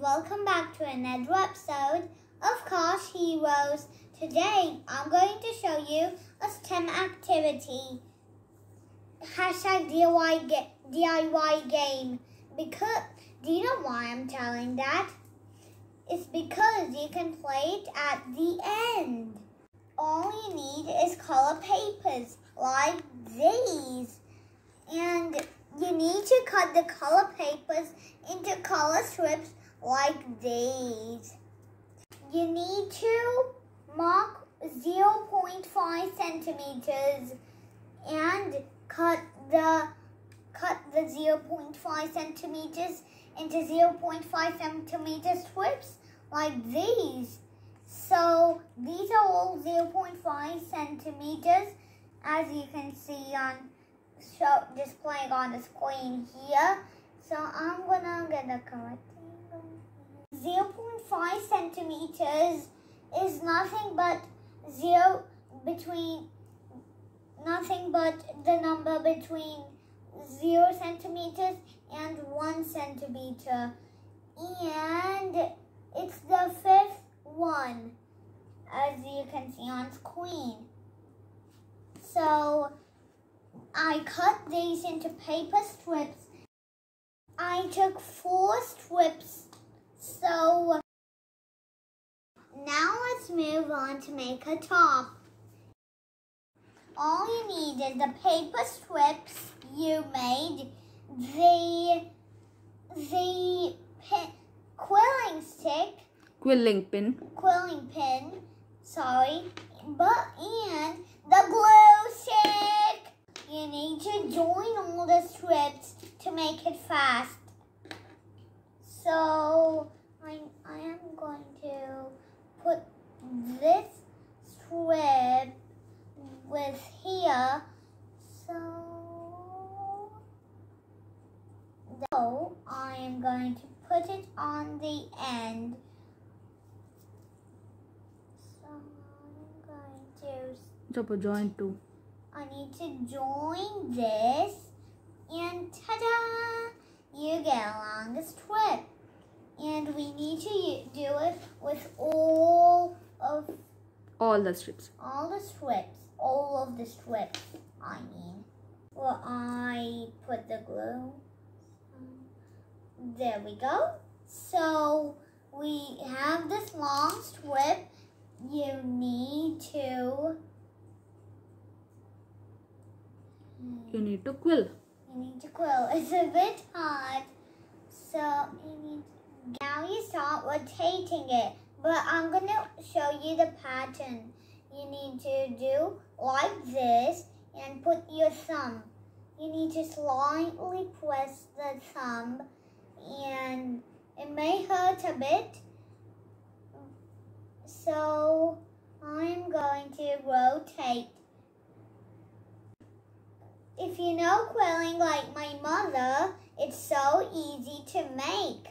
welcome back to another episode of Cars Heroes. Today I'm going to show you a STEM activity. #DIY game. Because, do you know why I'm telling that? It's because you can play it at the end. All you need is color papers like these. And you need to cut the color papers into color strips like these. You need to mark 0.5 centimeters and cut the 0.5 centimeters into 0.5 centimeter strips like these. So these are all 0.5 centimeters, as you can see on displaying on the screen here. So I'm gonna get a correct angle. 0.5 centimeters is nothing but the number between 0 centimeters and 1 centimeter, and it's the fifth one, as you can see on screen. So I cut these into paper strips. I took 4 strips. So now let's move on to make a top. All you need is the paper strips you made, the quilling pin, and the glue stick. You need to join all the strips to make it fast. So I am going to put this strip with here. So I am going to put it on the end. So I'm going to join too. I need to join this, and ta-da! You get a longer strip. And we need to do it with all of the strips. All of the strips, I mean. Well, I put the glue. There we go. So we have this long strip. You need to quill. It's a bit hard. So now you start rotating it. But I'm going to show you the pattern. You need to do like this and put your thumb. You need to slightly press the thumb, and it may hurt a bit. So I'm going to rotate. If you know quilling like my mother, it's so easy to make.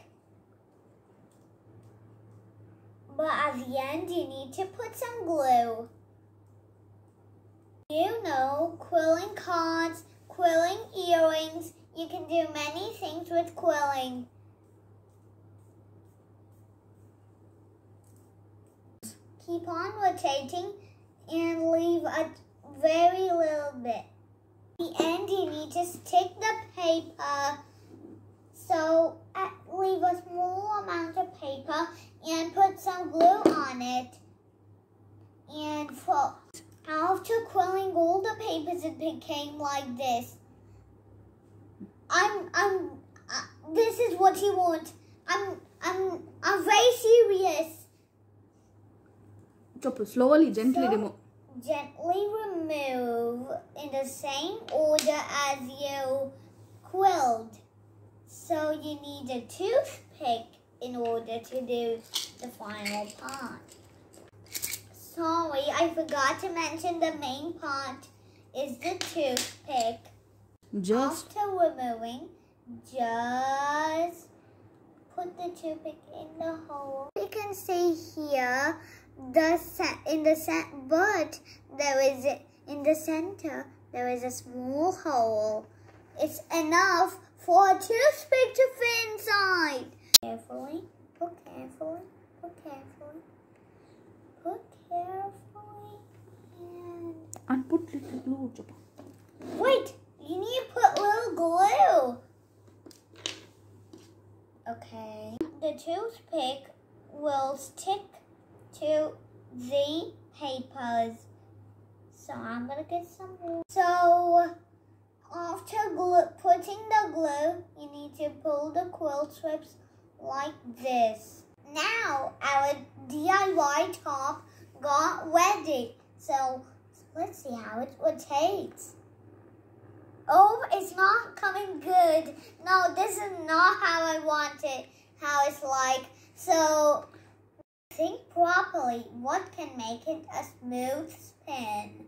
But at the end, you need to put some glue. You know, quilling cards, quilling earrings. You can do many things with quilling. Keep on rotating and leave a very little bit. At the end, you need to stick the paper. So leave a small amount of paper and put some glue on it. And after quilling all the papers, it became like this. This is what you want. I'm very serious. Slowly, gently remove. Gently remove in the same order as you quilled. So you need a toothpick in order to do the final part. Sorry, I forgot to mention the main part is the toothpick. After removing, just put the toothpick in the hole. You can see here in the center there is a small hole. It's enough for a toothpick to fit inside. Carefully Put carefully. Put carefully. Put carefully. And put little glue, Chapa. Wait, you need to put little glue. Okay. The toothpick will stick to the papers. So I'm gonna get some glue. So after putting the glue, you need to pull the quill strips like this. Now our DIY top got ready. So let's see how it takes. Oh, it's not coming good. No, this is not how I want it, how it's like. So think properly. What can make it a smooth spin?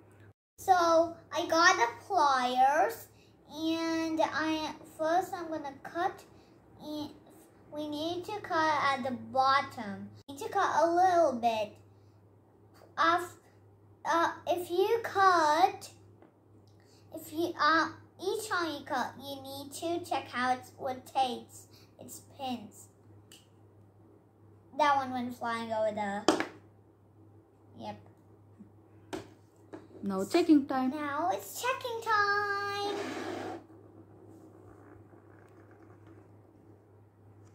So I got the pliers, and first I'm gonna cut. We need to cut at the bottom. We need to cut a little bit. Each time you cut, you need to check how it rotates its pins. That one went flying over there. Yep. Now checking time. Now it's checking time.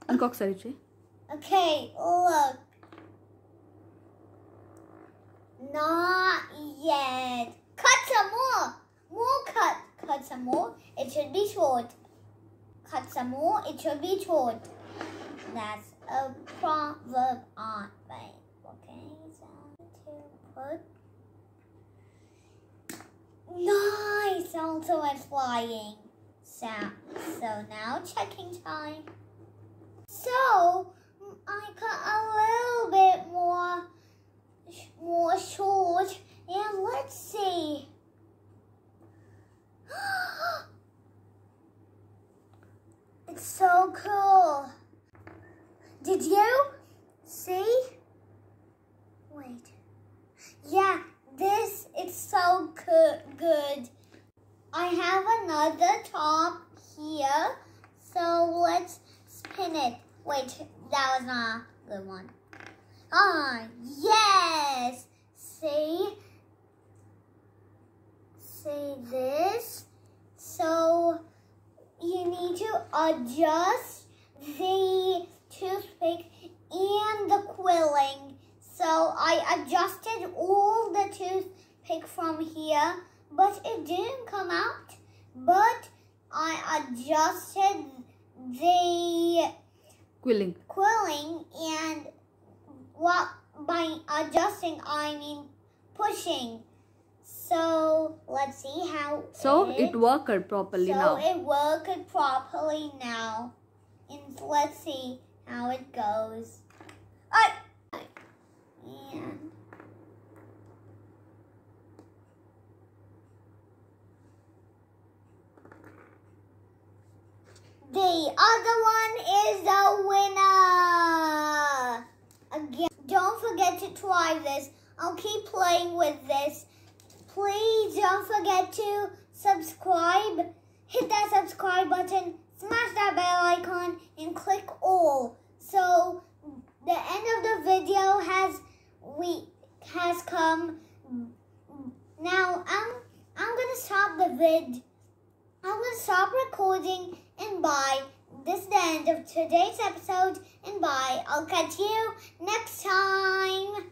Uncock Sariche. Okay, look. Not yet. Cut some more. More cut. Cut some more. It should be short. Cut some more. It should be short. That's a proverb on right. Okay, so to put. Nice. Also went flying. So now checking time. So I cut a little bit more short, and let's see. It's so cool. Did you see? Wait. Yeah, it's so good. I have another top here, so let's spin it. Wait, that was not a good one. Yes! See this? So you need to adjust the toothpick and the quilling. So I adjusted all the toothpick from here, but it didn't come out. But I adjusted the Quilling. And by adjusting, I mean pushing. So let's see how. So it worked properly now. So it worked properly now, and let's see how it goes. And the other one is the winner. Again, don't forget to try this. I'll keep playing with this. Please don't forget to subscribe. Hit that subscribe button, smash that bell icon, and click all. So the end of the video has come. Now I'm gonna stop the vid. I'm gonna stop recording, and bye. This is the end of today's episode, and bye. I'll catch you next time.